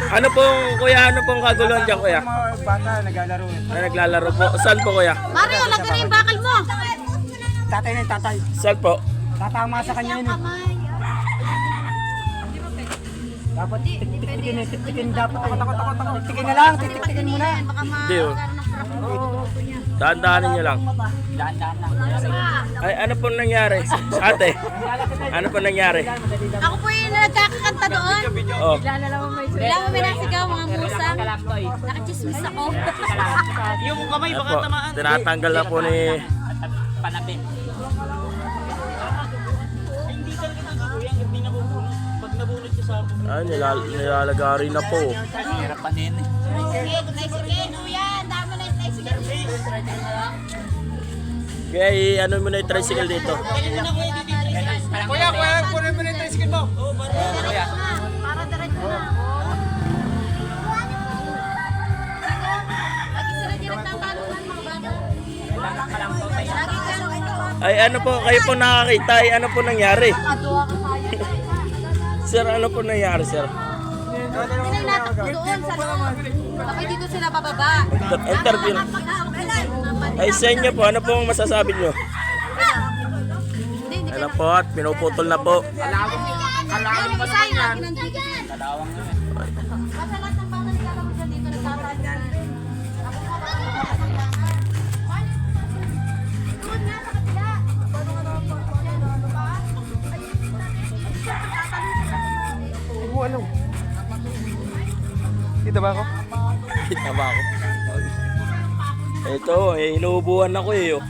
Ano pong, kuya, ano pong kaguluhan dyan, kuya? Mga bata naglalaro. Ay, naglalaro po. Saan po, kuya? Mario, lagyan na yung bakal mo. Tatay na yung tatay. Saan po? Tatama sa kanya yun. Dapat tiktikin dapat. Tiktikin na lang, tiktikin mo na. Hindi, oh. Dahan-dahanin nyo lang. Daan-daan lang. Ay, ano pong nangyari? Ate, ano pong nangyari? Ako po yung nagkakakanta doon. Oh. Bigla mo may nasigaw, mga musang. Nakachismis ako. Yung kamay Ayan baka po, tamaan. tinatanggal na po ni... Panabi. Hindi talaga naguguyang, hindi nabubunot. Pag nabunot siya sa akin. Ay, nilalagari na po. Hirap pa din eh. Kaya ano mo na yung tricycle dito. Kuya, kunin mo na yung tricycle mo. Para diretso na. Lagi sila direct ng balutan, mga bata. Ay, ano po, kayo po nakakita, ay ano po nangyari? Sir, ano po nangyari, sir? Pinainatak ko doon sa loob. Kapag dito sila bababa. Interview. Ay, sa inyo po, ano pong masasabi nyo? Hindi Ano po, at pinuputol na po. Kalawang ba naman yan? Kalawang nga eh. Basta lahat ng bata nila mo dyan dito nagtatagyan. Doon nga sa kapila. Oo, ano? Kita ba ako? Kita ba ako? Ito, inuubuhan ako eh. Oh.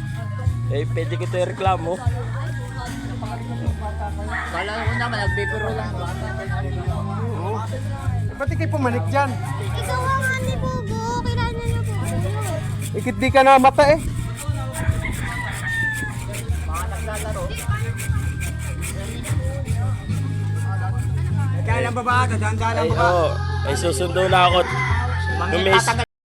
Eh, pwede ko ito i-reklamo. Kala ko naman, nagbibiro lang. Oo. Ba't ikay pumanik dyan? Ikaw ang ani Bobo. Kailangan niyo po. Ikit di ka na mata eh. Kaya lang baba, dadaan-daan Ay, lang baba. oh, ay susundo na ako. Yung may,